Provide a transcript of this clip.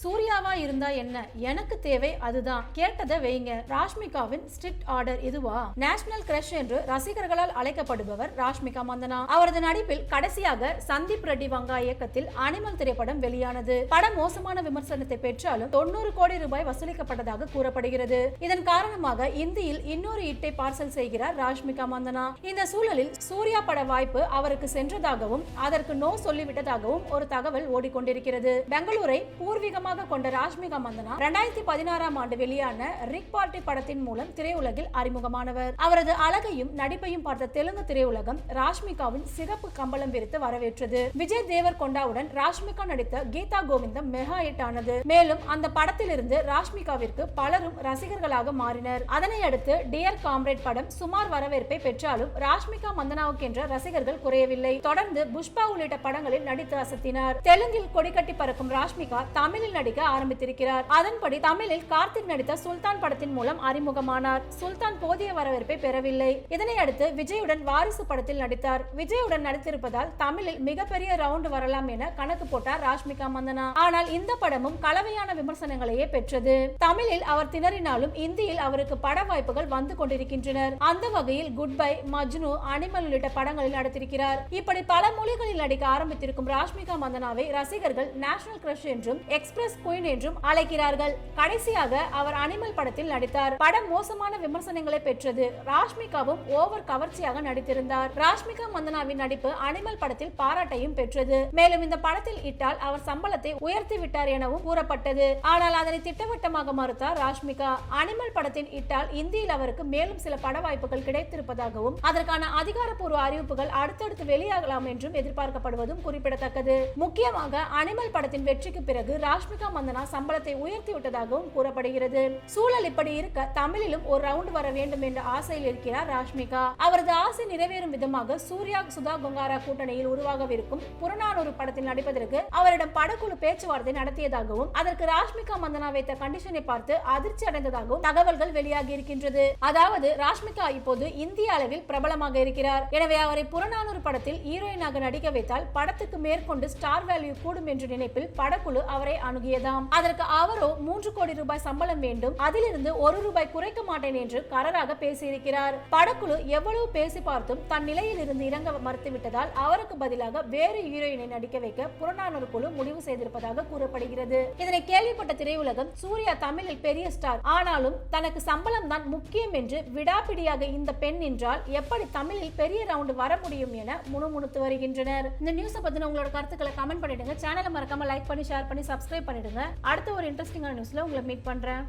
சூர்யாவா இருந்தா என்ன, எனக்கு தேவை அதுதான், கேட்டதை வைங்க. ராஷ்மிகாவின் ஸ்ட்ரிக்ட் ஆர்டர் இதுவா? நேஷனல் கிரஷ் என்று ரசிகர்களால் அழைக்கப்படுபவர் ராஷ்மிகா மந்தனா. அவரது நடிப்பில் கடைசியாக சந்தீப் ரெட்டி வங்கா இயக்கத்தில் அனிமல் திரைப்படம் வெளியானது. படம் மோசமான விமர்சனத்தை பெற்றாலும் 90 கோடி ரூபாய் வசூலிக்கப்பட்டதாக கூறப்படுகிறது. இதன் காரணமாக இந்தியில் இன்னொரு இட்டை பார்சல் செய்கிறார் ராஷ்மிகா மந்தனா. இந்த சூழலில் சூர்யா பட வாய்ப்பு அவருக்கு சென்றதாகவும் அதற்கு நோ சொல்லிவிட்டதாகவும் ஒரு தகவல் ஓடிக்கொண்டிருக்கிறது. பெங்களூரை பூர்வீக கொண்ட ராஷ்மிகா மந்தனா 2016ஆம் ஆண்டு வெளியான ரிக் பார்ட்டி படத்தின் மூலம் திரையுலகில் அறிமுகமானவர். அவரது அழகையும் நடிப்பையும் பார்த்த தெலுங்கு திரையுலகம் ராஷ்மிகாவின் சிகப்பு கம்பளம் விரித்து வரவேற்றது. விஜய் தேவர்கொண்டாவுடன் ராஷ்மிகா நடித்த கீதா கோவிந்தம் மெகா ஹிட் ஆனது. மேலும் அந்த படத்திலிருந்து ராஷ்மிகாவிற்கு பலரும் ரசிகர்களாக மாறினர். அதனை அடுத்து டியர் காம்ரேட் படம் சுமார் வரவேற்பை பெற்றாலும் ராஷ்மிகா மந்தனாவுக்கென்ற ரசிகர்கள் குறையவில்லை. தொடர்ந்து புஷ்பா உள்ளிட்ட படங்களில் நடித்து அசத்தினார். தெலுங்கில் கொடிக்கட்டி பறக்கும் ராஷ்மிகா தமிழில் நடிக்க ஆரம்பித்திருக்கிறார். அதன்படி தமிழில் கார்த்திக் நடித்த சுல்தான் படத்தின் மூலம் அறிமுகமானார். சுல்தான் போதிய வரவேற்பை பெறவில்லை. இதனை அடுத்து விஜயுடன் வாரிசு படத்தில் நடித்தார். விஜயுடன் நடித்திருப்பதால் தமிழில் மிகப்பெரிய ரவுண்ட் வரலாம் என கணக்கு போட்டார் ராஷ்மிகா மந்தனா. ஆனால் இந்த படமும் கலவையான விமர்சனங்களையே பெற்றது. தமிழில் அவர் திணறினாலும் இந்தியில் அவருக்கு பட வாய்ப்புகள் வந்து கொண்டிருக்கின்றனர். அந்த வகையில் குட் பை, மஜ்னு, அனிமல் உள்ளிட்ட படங்களில் நடித்திருக்கிறார். இப்படி பல மொழிகளில் நடிக்க ஆரம்பித்திருக்கும் ராஷ்மிகா மந்தனாவை ரசிகர்கள் நேஷனல் கிரஷ் என்றும் எக்ஸ்பிரஸ் குயின் என்றும் அழைக்கிறார்கள். கடைசியாக அவர் அனிமல் படத்தில் நடித்தார். படம் மோசமான விமர்சனங்களை பெற்றது. ராஷ்மிகாவும் ஓவர் கவர்ச்சியாக நடித்திருந்தார். ராஷ்மிகா மந்தனாவின் நடிப்பு அனிமல் படத்தில் பாராட்டையும் பெற்றது. மேலும் இந்த படத்தில் இட்டால் அவர் சம்பளத்தை உயர்த்தி விட்டார் எனவும் கூறப்பட்டது. ஆனால் அதனை திட்டவட்டமாக மறுத்தார் ராஷ்மிகா. அனிமல் படத்தின் இட்டால் இந்தியில் அவருக்கு மேலும் சில பட வாய்ப்புகள் கிடைத்திருப்பதாகவும் அதற்கான அதிகாரப்பூர்வ அறிவிப்புகள் அடுத்தடுத்து வெளியாகலாம் என்றும் எதிர்பார்க்கப்படுவதும் குறிப்பிடத்தக்கது. முக்கியமாக அனிமல் படத்தின் வெற்றிக்கு பிறகு ராஷ்மிகா மந்தனா சம்பளத்தை உயர்த்தி விட்டதாகவும் கூறப்படுகிறது. சூழல் இப்படி இருக்க தமிழிலும் ஒரு ரவுண்ட் வர வேண்டும் என்ற ஆசையில் இருக்கிறார் ராஷ்மிகா. அவரது ஆசை நிறைவேறும் விதமாக சூர்யா சுதா கொங்காரா கூட்டணியில் உருவாகவிருக்கும் புறநானூறு படத்தில் நடிப்பதற்கு அவரிடம் படக்குழு பேச்சுவார்த்தை நடத்தியதாகவும் அதற்கு ராஷ்மிகா மந்தனா வைத்த கண்டிஷனை பார்த்து அதிர்ச்சி அடைந்ததாகவும் தகவல்கள் வெளியாகி இருக்கின்றது. அதாவது ராஷ்மிகா இப்போது இந்திய அளவில் பிரபலமாக இருக்கிறார். எனவே அவரை புறநானூறு படத்தில் ஹீரோயினாக நடிக்க வைத்தால் படத்துக்கு மேற்கொண்டு ஸ்டார் வேல்யூ கூடும் என்ற நினைப்பில் படக்குழு அவரை அணுகியதாம். அதற்கு அவரோ 3 கோடி ரூபாய் சம்பளம் வேண்டும், அதிலிருந்து 1 ரூபாய் குறைக்க மாட்டேன் என்று கராராக பேசியிருக்கிறார். படக்குழு எவ்வளவு பேசி பார்த்தும் தன் நிலையில் இருந்து இறங்க மறுத்துவிட்டதால் அவருக்கு பதிலாக வேறு ஹீரோயினை நடிக்க வைக்க புறநானூறு குழு முடிவு செய்திருப்பதாக கூறப்படுகிறது. இதனை கேள்விப்பட்ட திரையுலகம் சூர்யா தமிழில் பெரிய ஸ்டார், ஆனாலும் தனக்கு சம்பளம் தான் முக்கியம் என்று விடாப்பிடியாக இந்த பெண் என்றால் எப்படி தமிழில் பெரிய ரவுண்ட் வர முடியும் என முணுமுணுத்து வருகின்றனர். இந்த நியூஸை பத்தின உங்களோட கருத்துக்களை கமெண்ட் பண்ணிடுங்க. சேனலை மறக்காம லைக் பண்ணி ஷேர் பண்ணி சப்ஸ்கிரைப் பண்ணிடுங்க. அடுத்த ஒரு இன்ட்ரெஸ்டிங்கான நியூஸ்ல உங்களை மீட் பண்றேன்.